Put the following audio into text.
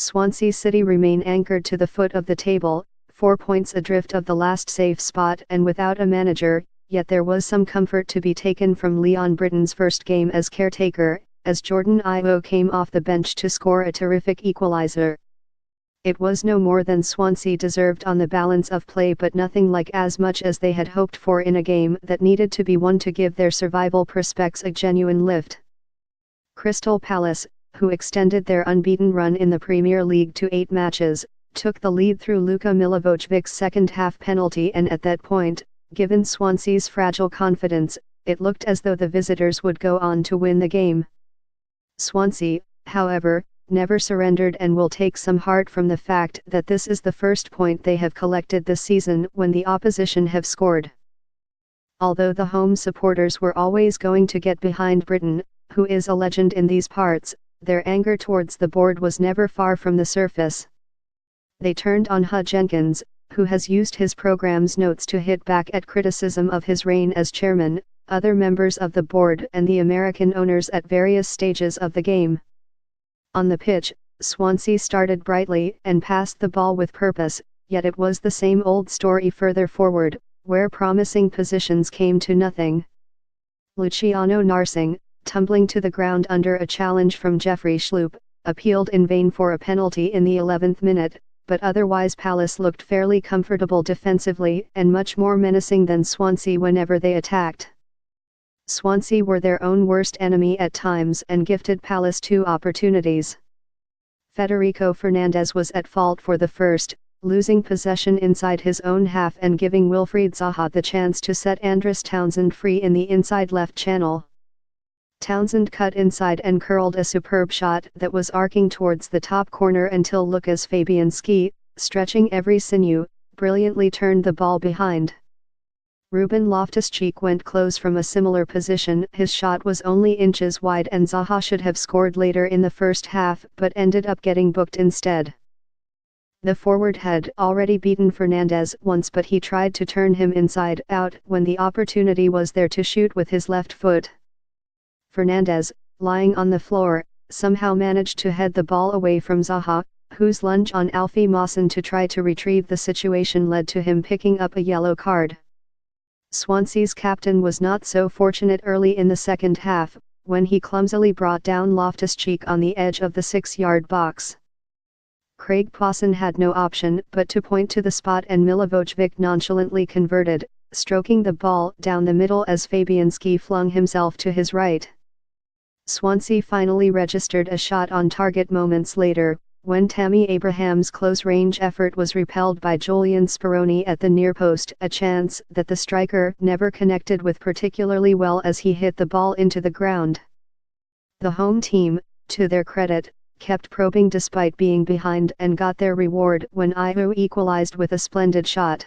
Swansea City remain anchored to the foot of the table, 4 points adrift of the last safe spot and without a manager, yet there was some comfort to be taken from Leon Britton's first game as caretaker, as Jordan Ayew came off the bench to score a terrific equaliser. It was no more than Swansea deserved on the balance of play, but nothing like as much as they had hoped for in a game that needed to be won to give their survival prospects a genuine lift. Crystal Palace, who extended their unbeaten run in the Premier League to 8 matches, took the lead through Luka Milivojic's second-half penalty, and at that point, given Swansea's fragile confidence, it looked as though the visitors would go on to win the game. Swansea, however, never surrendered and will take some heart from the fact that this is the first point they have collected this season when the opposition have scored. Although the home supporters were always going to get behind Britton, who is a legend in these parts, their anger towards the board was never far from the surface. They turned on Hugh Jenkins, who has used his programme's notes to hit back at criticism of his reign as chairman, other members of the board and the American owners at various stages of the game. On the pitch, Swansea started brightly and passed the ball with purpose, yet it was the same old story further forward, where promising positions came to nothing. Luciano Narsing, tumbling to the ground under a challenge from Jeffrey Schlupp, appealed in vain for a penalty in the 11th minute, but otherwise Palace looked fairly comfortable defensively and much more menacing than Swansea whenever they attacked. Swansea were their own worst enemy at times and gifted Palace 2 opportunities. Federico Fernandez was at fault for the first, losing possession inside his own half and giving Wilfried Zaha the chance to set Andros Townsend free in the inside left channel. Townsend cut inside and curled a superb shot that was arcing towards the top corner until Lukas Fabianski, stretching every sinew, brilliantly turned the ball behind. Ruben Loftus-Cheek went close from a similar position. His shot was only inches wide and Zaha should have scored later in the first half but ended up getting booked instead. The forward had already beaten Fernandez once, but he tried to turn him inside out when the opportunity was there to shoot with his left foot. Fernandez, lying on the floor, somehow managed to head the ball away from Zaha, whose lunge on Alfie Mawson to try to retrieve the situation led to him picking up a yellow card. Swansea's captain was not so fortunate early in the second half, when he clumsily brought down Loftus-Cheek on the edge of the 6-yard box. Craig Pawson had no option but to point to the spot, and Milivojevic nonchalantly converted, stroking the ball down the middle as Fabianski flung himself to his right. Swansea finally registered a shot on target moments later, when Tammy Abraham's close-range effort was repelled by Julian Speroni at the near post, a chance that the striker never connected with particularly well as he hit the ball into the ground. The home team, to their credit, kept probing despite being behind and got their reward when Ayew equalized with a splendid shot.